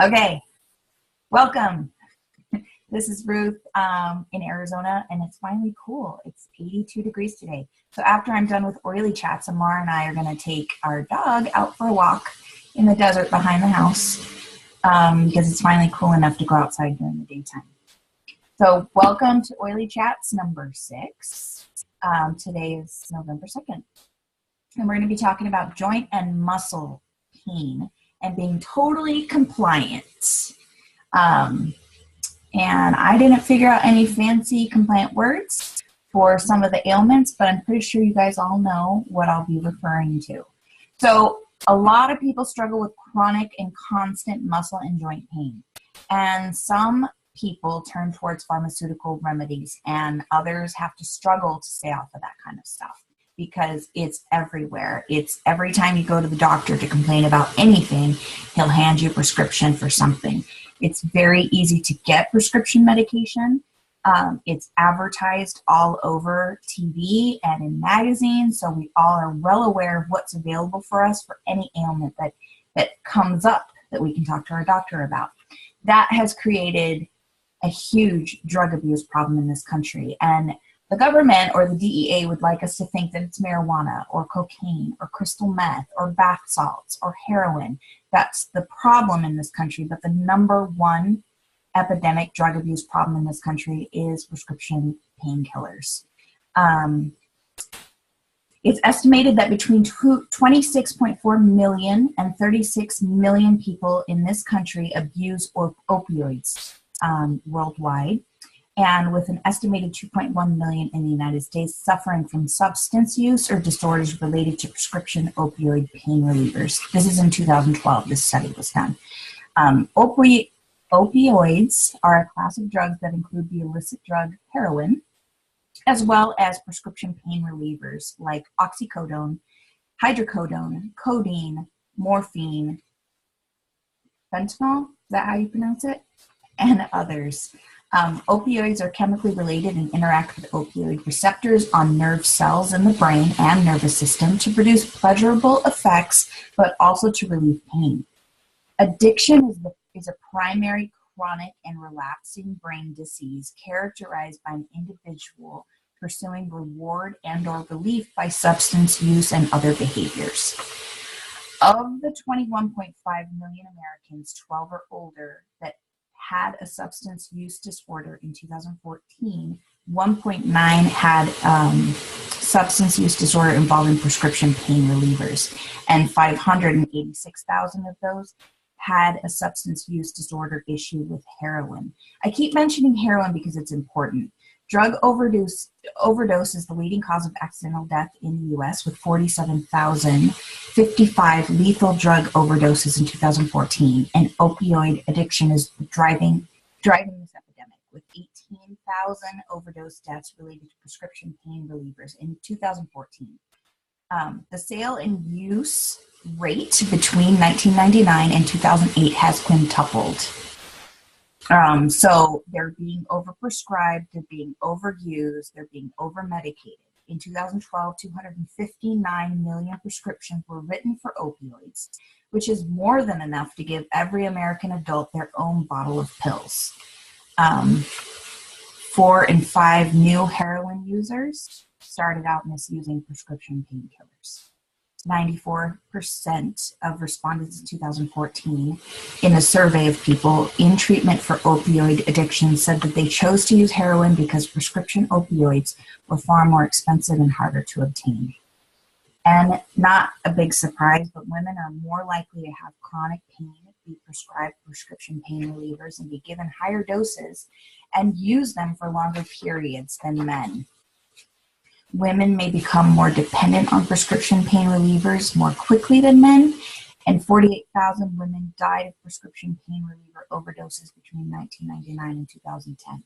Okay, welcome. This is Ruth in Arizona, and it's finally cool. It's 82 degrees today. So after I'm done with Oily Chats, Amar and I are going to take our dog out for a walk in the desert behind the house because it's finally cool enough to go outside during the daytime. So welcome to Oily Chats number 6. Today is November 2nd, and we're going to be talking about joint and muscle pain and being totally compliant. And I didn't figure out any fancy compliant words for some of the ailments, but I'm pretty sure you guys all know what I'll be referring to. So a lot of people struggle with chronic and constant muscle and joint pain. And some people turn towards pharmaceutical remedies, and others have to struggle to stay off of that kind of stuff because it's everywhere. It's every time you go to the doctor to complain about anything, he'll hand you a prescription for something. It's very easy to get prescription medication. It's advertised all over TV and in magazines, so we all are well aware of what's available for us for any ailment that comes up that we can talk to our doctor about. That has created a huge drug abuse problem in this country, and the government or the DEA would like us to think that it's marijuana or cocaine or crystal meth or bath salts or heroin. That's the problem in this country. But the number one epidemic drug abuse problem in this country is prescription painkillers. It's estimated that between 26.4 million and 36 million people in this country abuse opioids worldwide, and with an estimated 2.1 million in the United States suffering from substance use or disorders related to prescription opioid pain relievers. This is in 2012, this study was done. Opioids are a class of drugs that include the illicit drug heroin, as well as prescription pain relievers like oxycodone, hydrocodone, codeine, morphine, fentanyl, is that how you pronounce it? And others. Opioids are chemically related and interact with opioid receptors on nerve cells in the brain and nervous system to produce pleasurable effects, but also to relieve pain. Addiction is a primary chronic and relapsing brain disease characterized by an individual pursuing reward and or relief by substance use and other behaviors. Of the 21.5 million Americans 12 or older that had a substance use disorder in 2014, 1.9 had substance use disorder involving prescription pain relievers, and 586,000 of those had a substance use disorder issue with heroin. I keep mentioning heroin because it's important. Drug overdose is the leading cause of accidental death in the U.S. with 47,055 lethal drug overdoses in 2014, and opioid addiction is driving this epidemic with 18,000 overdose deaths related to prescription pain relievers in 2014. The sale and use rate between 1999 and 2008 has quintupled. So they're being overprescribed, they're being overused, they're being overmedicated. In 2012, 259 million prescriptions were written for opioids, which is more than enough to give every American adult their own bottle of pills. 4 in 5 new heroin users started out misusing prescription painkillers. 94% of respondents in 2014 in a survey of people in treatment for opioid addiction said that they chose to use heroin because prescription opioids were far more expensive and harder to obtain. And not a big surprise, but women are more likely to have chronic pain, be prescribed prescription pain relievers, and be given higher doses and use them for longer periods than men. Women may become more dependent on prescription pain relievers more quickly than men, and 48,000 women died of prescription pain reliever overdoses between 1999 and 2010.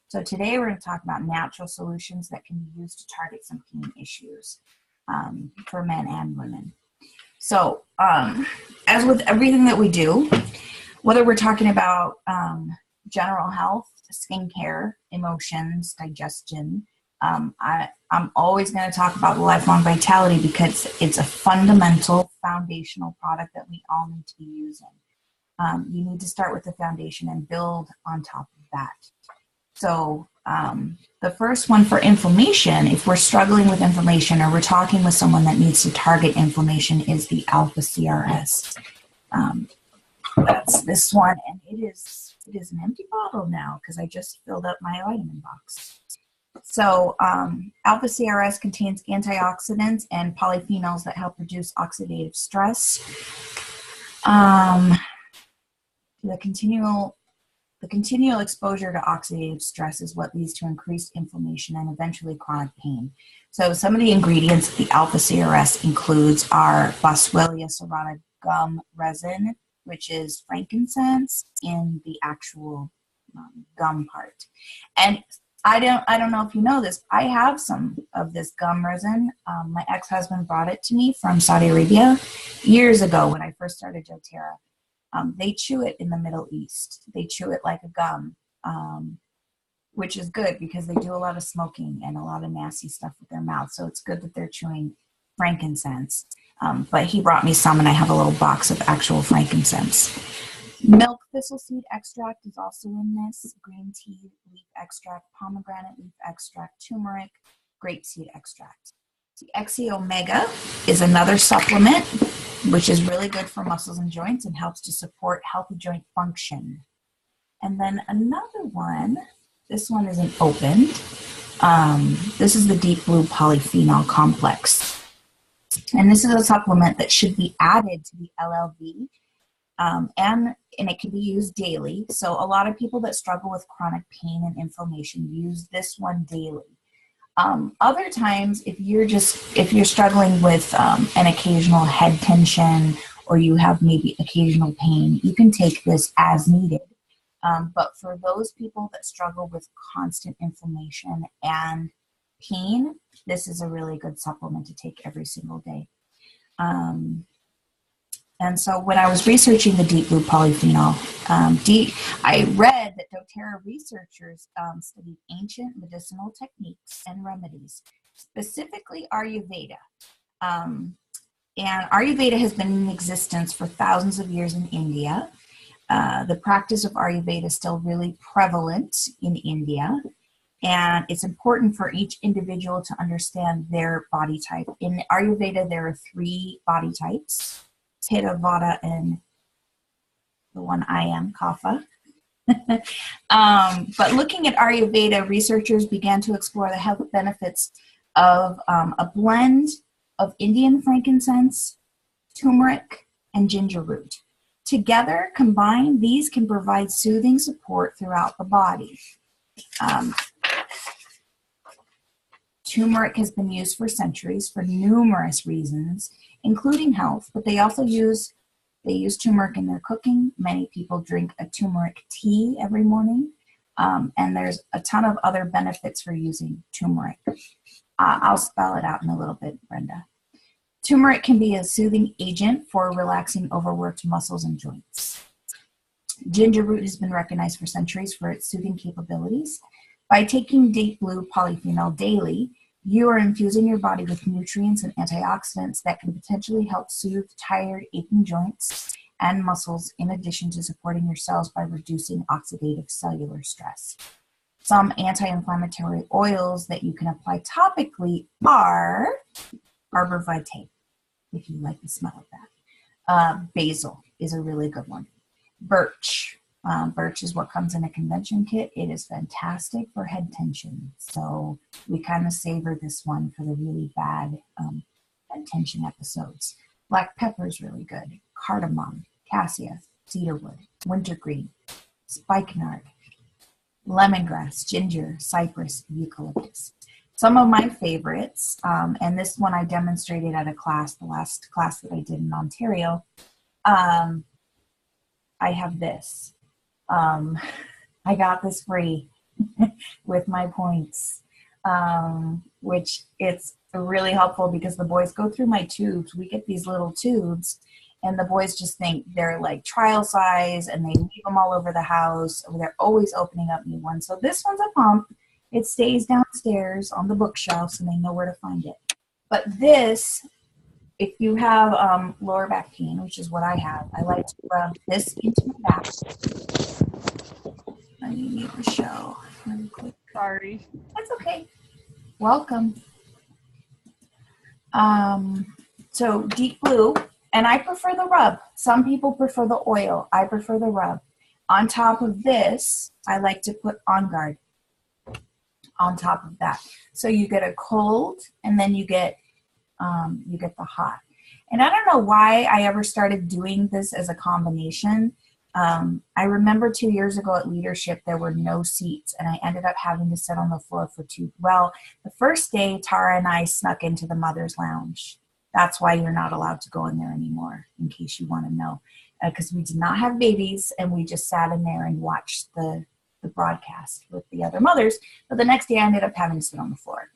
So today we're going to talk about natural solutions that can be used to target some pain issues for men and women. So as with everything that we do, whether we're talking about general health, skincare, emotions, digestion, I'm always going to talk about Lifelong Vitality because it's a fundamental, foundational product that we all need to be using. You need to start with the foundation and build on top of that. So the first one for inflammation, if we're struggling with inflammation or we're talking with someone that needs to target inflammation, is the Alpha CRS. That's this one, and it is an empty bottle now because I just filled up my vitamin box. So Alpha CRS contains antioxidants and polyphenols that help reduce oxidative stress. The continual exposure to oxidative stress is what leads to increased inflammation and eventually chronic pain. So some of the ingredients the Alpha CRS includes are Boswellia serrata gum resin, which is frankincense in the actual gum part. And I don't know if you know this, I have some of this gum resin. My ex-husband brought it to me from Saudi Arabia years ago when I first started doTERRA. They chew it in the Middle East. They chew it like a gum, which is good because they do a lot of smoking and a lot of nasty stuff with their mouth. So it's good that they're chewing frankincense. But he brought me some, and I have a little box of actual frankincense. Milk thistle seed extract is also in this. Green tea leaf extract, pomegranate leaf extract, turmeric, grapeseed extract. The XE Omega is another supplement, which is really good for muscles and joints and helps to support healthy joint function. And then another one, this one isn't opened. This is the Deep Blue Polyphenol Complex. And this is a supplement that should be added to the LLV, and it can be used daily. So a lot of people that struggle with chronic pain and inflammation use this one daily. Other times, if you're struggling with an occasional head tension or you have maybe occasional pain, you can take this as needed. But for those people that struggle with constant inflammation and pain, this is a really good supplement to take every single day. And so when I was researching the Deep Blue Polyphenol, I read that doTERRA researchers studied ancient medicinal techniques and remedies, specifically Ayurveda. And Ayurveda has been in existence for thousands of years in India. The practice of Ayurveda is still really prevalent in India. And it's important for each individual to understand their body type. In Ayurveda, there are 3 body types: Pitta, Vata, and the one I am, Kapha. But looking at Ayurveda, researchers began to explore the health benefits of a blend of Indian frankincense, turmeric, and ginger root. Together, combined, these can provide soothing support throughout the body. Turmeric has been used for centuries for numerous reasons, including health, but they also use turmeric in their cooking. Many people drink a turmeric tea every morning, and there's a ton of other benefits for using turmeric. I'll spell it out in a little bit, Brenda. Turmeric can be a soothing agent for relaxing overworked muscles and joints. Ginger root has been recognized for centuries for its soothing capabilities. By taking Deep Blue Polyphenol daily, you are infusing your body with nutrients and antioxidants that can potentially help soothe tired, aching joints and muscles, in addition to supporting your cells by reducing oxidative cellular stress. Some anti-inflammatory oils that you can apply topically are Arbor Vitae, if you like the smell of that. Basil is a really good one. Birch. Birch is what comes in a convention kit. It is fantastic for head tension. So we kind of savor this one for the really bad head tension episodes. Black pepper is really good. Cardamom, cassia, cedarwood, wintergreen, spikenard, lemongrass, ginger, cypress, eucalyptus. Some of my favorites, and this one I demonstrated at a class, the last class that I did in Ontario. I have this. I got this free with my points, which it's really helpful because the boys go through my tubes. We get these little tubes, and the boys just think they're like trial size, and they leave them all over the house. They're always opening up new ones. So this one's a pump. It stays downstairs on the bookshelf, so they know where to find it. But this if you have lower back pain, which is what I have, I like to rub this into my back. I need to show really quick. Sorry. That's okay. Welcome. So Deep Blue, and I prefer the rub. Some people prefer the oil. I prefer the rub. On top of this, I like to put On Guard on top of that. So you get a cold, and then you get the hot. And I don't know why I ever started doing this as a combination. I remember 2 years ago at leadership, there were no seats, and I ended up having to sit on the floor for the first day, Tara and I snuck into the mother's lounge. That's why you're not allowed to go in there anymore, in case you want to know. Because we did not have babies, and we just sat in there and watched the broadcast with the other mothers. But the next day, I ended up having to sit on the floor.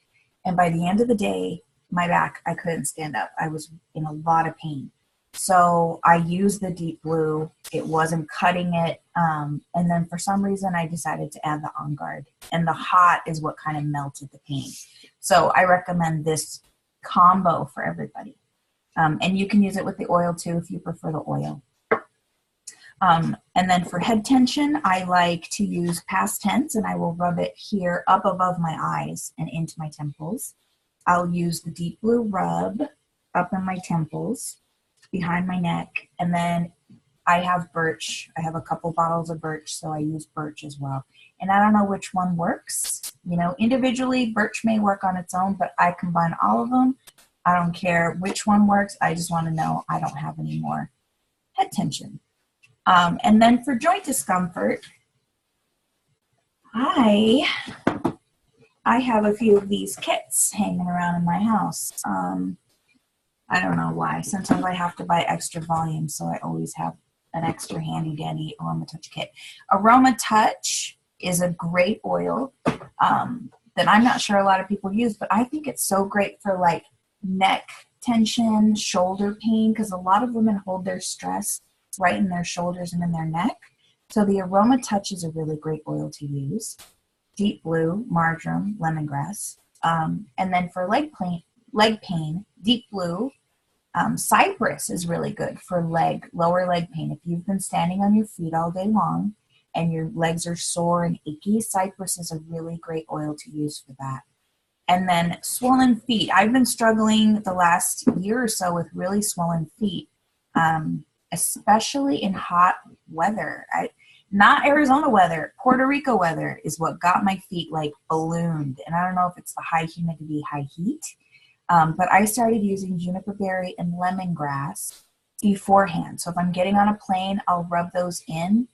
And by the end of the day, my back, I couldn't stand up. I was in a lot of pain. So I used the Deep Blue. It wasn't cutting it. And then for some reason, I decided to add the On Guard. And the hot is what kind of melted the pain. So I recommend this combo for everybody. And you can use it with the oil too if you prefer the oil. And then for head tension, I like to use past tense, and I will rub it here up above my eyes and into my temples. I'll use the Deep Blue rub up in my temples, behind my neck, and then I have birch. I have a couple bottles of birch, so I use birch as well. And I don't know which one works. You know, individually, birch may work on its own, but I combine all of them. I don't care which one works. I just want to know I don't have any more head tension. And then for joint discomfort, I have a few of these kits hanging around in my house. I don't know why. Sometimes I have to buy extra volume, so I always have an extra handy dandy Aroma Touch kit. Aroma Touch is a great oil that I'm not sure a lot of people use, but I think it's so great for like neck tension, shoulder pain, because a lot of women hold their stress right in their shoulders and in their neck. So the Aroma Touch is a really great oil to use. Deep Blue, marjoram, lemongrass. And then for leg pain, Deep Blue, cypress is really good for lower leg pain. If you've been standing on your feet all day long and your legs are sore and achy, cypress is a really great oil to use for that. And then swollen feet. I've been struggling the last year or so with really swollen feet, especially in hot weather. Not Arizona weather, Puerto Rico weather is what got my feet like ballooned. And I don't know if it's the high humidity, high heat, but I started using juniper berry and lemongrass beforehand. So if I'm getting on a plane, I'll rub those into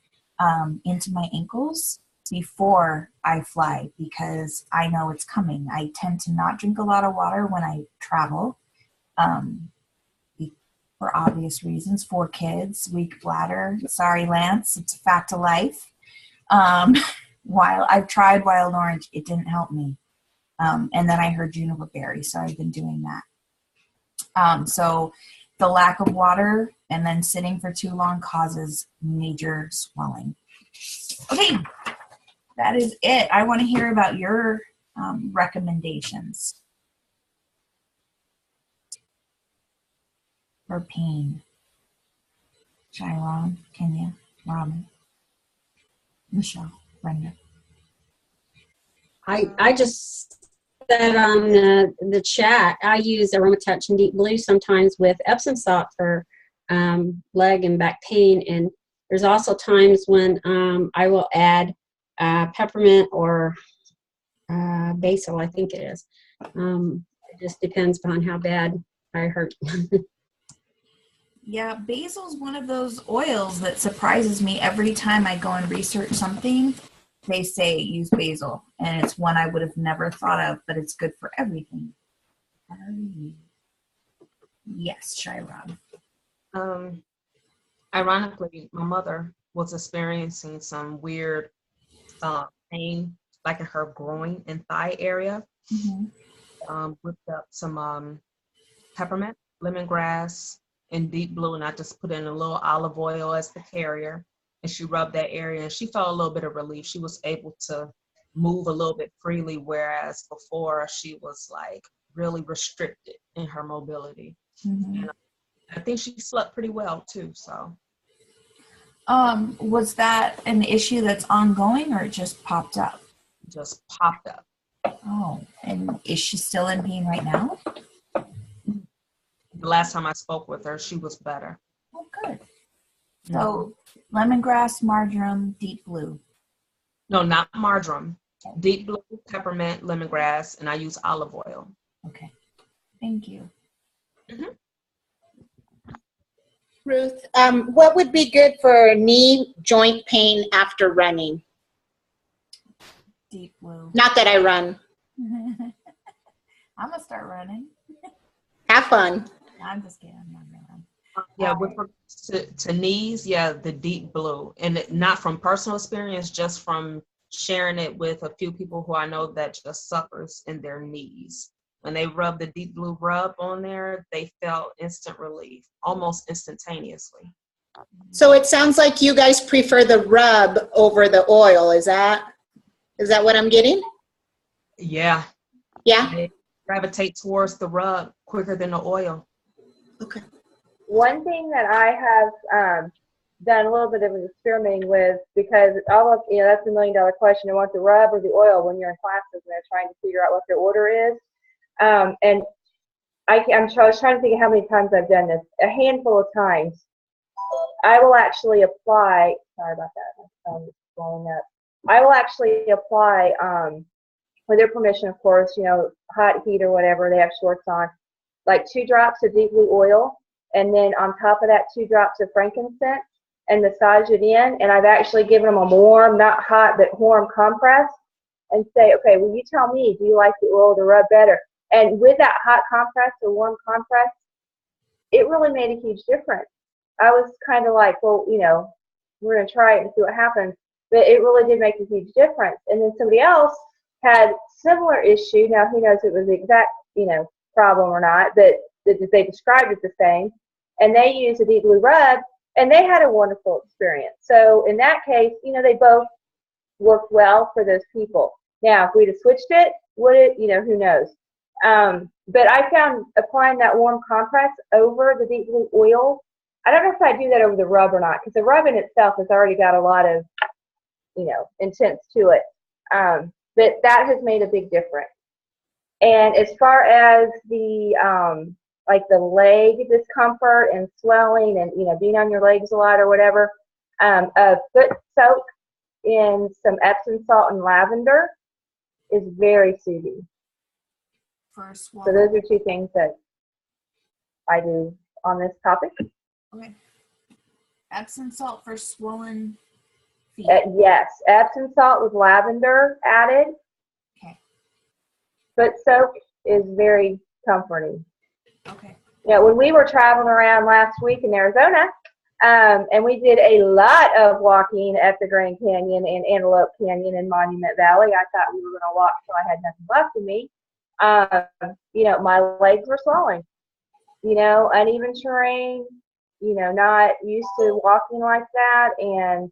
my ankles before I fly, because I know it's coming. I tend to not drink a lot of water when I travel, for obvious reasons. 4 kids, weak bladder. Sorry, Lance, it's a fact of life. While I've tried Wild Orange, it didn't help me. And then I heard juniper berry, so I've been doing that. So the lack of water and then sitting for too long causes major swelling. Okay, that is it. I want to hear about your recommendations for pain. Chiron, Kenya, Robin, Michelle, Brenda. I just said on the chat, I use Aroma Touch and Deep Blue sometimes with Epsom salt for leg and back pain. And there's also times when I will add peppermint or basil, I think it is. It just depends upon how bad I hurt. Yeah, basil's one of those oils that surprises me every time I go and research something. They say use basil, and it's one I would have never thought of, but it's good for everything. Yes, Chiron. Ironically, my mother was experiencing some weird pain, like in her groin and thigh area. Mm-hmm. Whipped up some peppermint, lemongrass, and Deep Blue, and I just put in a little olive oil as the carrier, and she rubbed that area, and she felt a little bit of relief. She was able to move a little bit freely, whereas before she was like really restricted in her mobility. Mhm. And I think she slept pretty well too. So Was that an issue that's ongoing or it just popped up? just popped up. Oh, and is she still in pain right now? The last time I spoke with her, she was better. Oh, good. So lemongrass, marjoram, deep blue. No, not marjoram. Deep blue, peppermint, lemongrass, and I use olive oil. Okay. Thank you. Ruth, what would be good for knee joint pain after running? Deep blue. Not that I run. I'm gonna start running. Have fun. I'm just kidding. I'm not gonna run. Yeah, with regards to knees, yeah, the deep blue. And not from personal experience, just from sharing it with a few people who I know that just suffers in their knees. When they rub the deep blue rub on there, they felt instant relief, almost instantaneously. So it sounds like you guys prefer the rub over the oil. Is that what I'm getting? Yeah, Yeah? they gravitate towards the rub quicker than the oil. Okay. One thing that I have done a little bit of experimenting with, because all of, that's $1 million question. I want the rub or the oil when you're in classes and they're trying to figure out what their order is. And I was trying to think of how many times I've done this. A handful of times. I will actually apply, sorry about that, my phone is blowing up. I will actually apply, with their permission, of course, hot heat or whatever, they have shorts on, like 2 drops of deep blue oil, and then on top of that 2 drops of frankincense, and massage it in. And I've actually given them a warm, not hot, but warm compress, and say, okay, will you tell me, do you like the oil to rub better? And with that hot compress or warm compress, it really made a huge difference. I was kind of like, well, we're going to try it and see what happens. But it really did make a huge difference. And then somebody else had similar issue. Now, who knows if it was the exact, problem or not, but they described it the same. And they used a deep blue rub, and they had a wonderful experience. So in that case, they both worked well for those people. Now, if we'd have switched it, would it, who knows? But I found applying that warm compress over the deep blue oil, I don't know if I do that over the rub or not, because the rub in itself has already got a lot of, intense to it. But that has made a big difference. And as far as the, like the leg discomfort and swelling and, being on your legs a lot or whatever, a foot soak in some Epsom salt and lavender is very soothing. So those are 2 things that I do on this topic. Okay. Epsom salt for swollen feet. Yes, Epsom salt with lavender added. Okay. Foot soak is very comforting. Okay. When we were traveling around last week in Arizona, and we did a lot of walking at the Grand Canyon and Antelope Canyon and Monument Valley. I thought we were going to walk till I had nothing left in me. My legs were swelling. Uneven terrain, not used to walking like that. And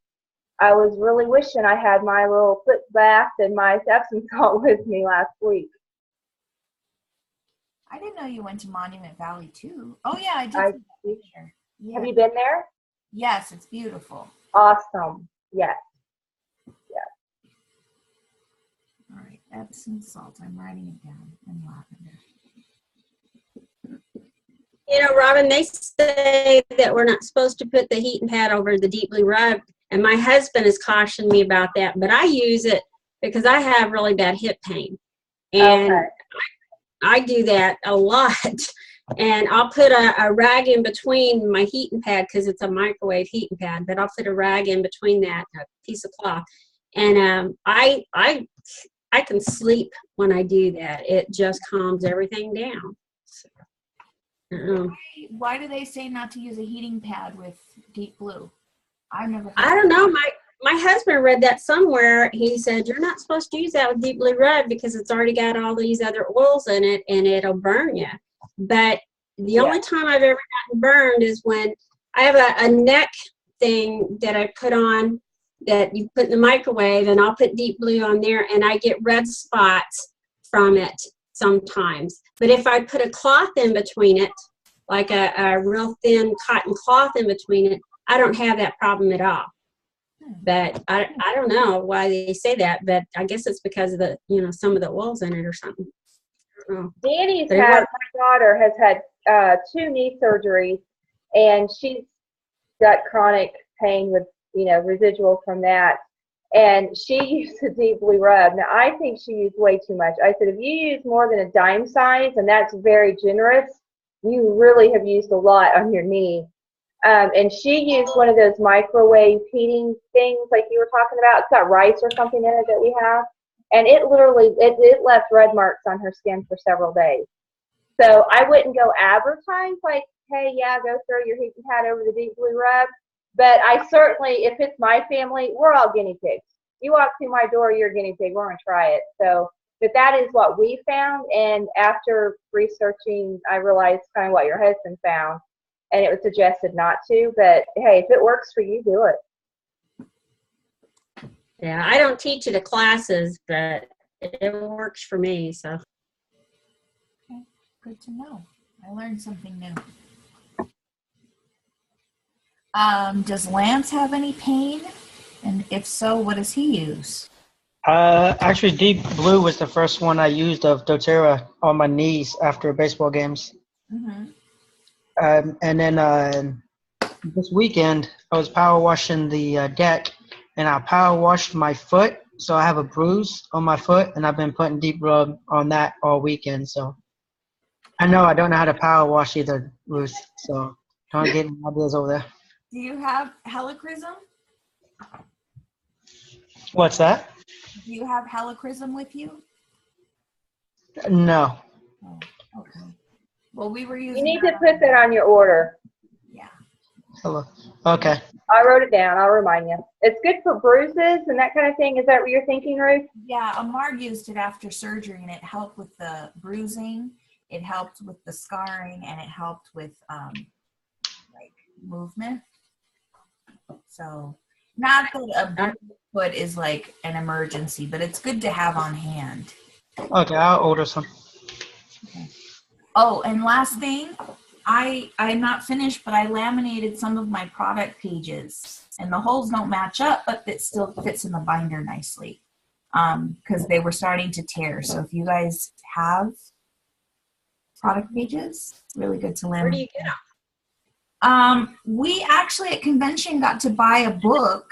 I was really wishing I had my little foot bath and my Epsom salt with me last week. I didn't know you went to Monument Valley too. Oh yeah, I did. I see that picture. Yeah. Have you been there? Yes, it's beautiful. Awesome. Yes. All right, Epsom salt. I'm writing it down in lavender. Robin, they say that we're not supposed to put the heating pad over the deep blue rub, and my husband has cautioned me about that, but I use it because I have really bad hip pain, and Okay. I do that a lot. And I'll put a rag in between my heating pad because it's a microwave heating pad, but I'll put a rag in between that, a piece of cloth, and I can sleep when I do that. It just calms everything down. So, Why do they say not to use a heating pad with deep blue? I've never heard I don't know. My husband read that somewhere. He said, you're not supposed to use that with deep blue rub because it's already got all these other oils in it and it'll burn you. But the only time I've ever gotten burned is when I have a neck thing that I put on that you put in the microwave, and I'll put deep blue on there, and I get red spots from it sometimes. But if I put a cloth in between it, like a real thin cotton cloth in between it, I don't have that problem at all. But I don't know why they say that, but I guess it's because of the, some of the oils in it or something. I don't know. Danny's But it had, worked. my daughter has had 2 knee surgeries, and she's got chronic pain with, residual from that. And she used a deep blue rub. Now, I think she used way too much. I said, if you use more than a dime size, and that's very generous, you really have used a lot on your knee. And she used one of those microwave heating things like you were talking about. It's got rice or something in it that we have. And it literally, it left red marks on her skin for several days. So I wouldn't go advertise like, hey, yeah, go throw your heating pad over the deep blue rub. But I certainly, if it's my family, we're all guinea pigs. You walk through my door, you're a guinea pig. We're going to try it. So, but that is what we found. And after researching, I realized kind of what your husband found. And it was suggested not to. But, hey, if it works for you, do it. Yeah, I don't teach it at classes, but it works for me. So Okay, good to know. I learned something new. Does Lance have any pain? And if so, what does he use? Actually, Deep Blue was the first one I used of doTERRA on my knees after baseball games. Mm-hmm. And then this weekend, I was power washing the deck, and I power washed my foot, so I have a bruise on my foot, and I've been putting Deep Rub on that all weekend. So I don't know how to power wash either, Ruth. So don't get any ideas over there. Do you have helichrysum? What's that? Do you have helichrysum with you? No. Oh, okay. Well, we were using. You need to put that on your order. Yeah. Hello. Okay. I wrote it down. I'll remind you. It's good for bruises and that kind of thing. Is that what you're thinking, Ruth? Yeah, Amar used it after surgery, and it helped with the bruising. It helped with the scarring, and it helped with like movement. So, not that a bruised foot is like an emergency, but it's good to have on hand. Okay, I'll order some. Okay. Oh, and last thing, I'm not finished, but I laminated some of my product pages, and the holes don't match up, but it still fits in the binder nicely because they were starting to tear. So if you guys have product pages, really good to laminate. where do you get them? We actually at convention got to buy a book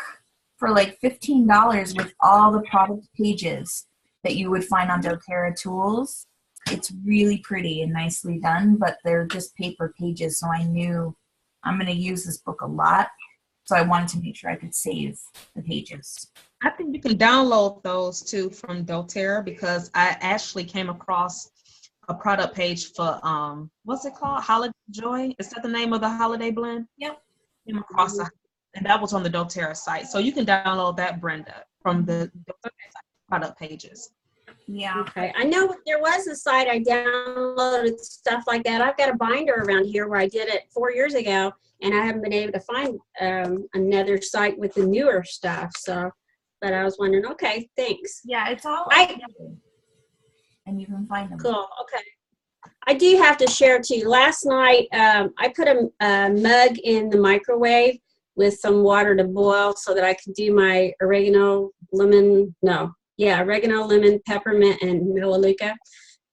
for like $15 with all the product pages that you would find on doTERRA tools. It's really pretty and nicely done, but they're just paper pages. So I knew I'm going to use this book a lot. So I wanted to make sure I could save the pages. I think you can download those too from doTERRA, because I actually came across a product page for what's it called? Holiday Joy. Is that the name of the holiday blend? Yep. Came across and that was on the doTERRA site. So you can download that, Brenda, from the product pages. Yeah. Okay, I know there was a site I downloaded stuff like that. I've got a binder around here where I did it 4 years ago, and I haven't been able to find another site with the newer stuff. So, but I was wondering. Okay, thanks. Yeah, it's all I- and you can find them. Cool. Okay. I do have to share too. Last night, I put a mug in the microwave with some water to boil so that I could do my oregano, lemon, peppermint, and melaleuca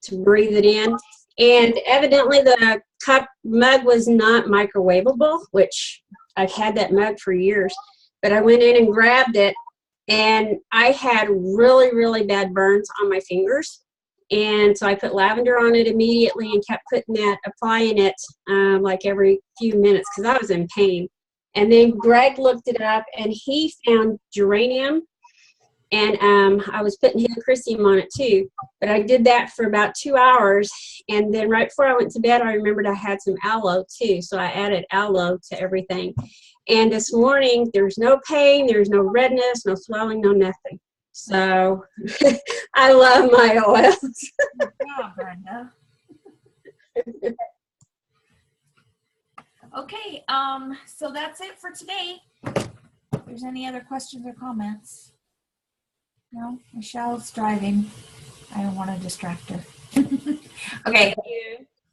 to breathe it in. And evidently the mug was not microwavable, which I've had that mug for years. But I went in and grabbed it, and I had really, really bad burns on my fingers. And so I put lavender on it immediately and kept applying it like every few minutes because I was in pain. And then Greg looked it up, and he found geranium, and I was putting helichrysum on it too. But I did that for about 2 hours, and then right before I went to bed, I remembered I had some aloe too, so I added aloe to everything. And this morning, there's no pain, there's no redness, no swelling, no nothing. So I love my oils. Good job, Brenda. Okay, so that's it for today. If there's any other questions or comments? No? Michelle's driving. I don't want to distract her. Okay.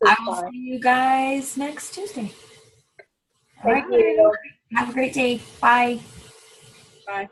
I will see you guys next Tuesday. All Thank right. you. Have a great day. Bye. Bye.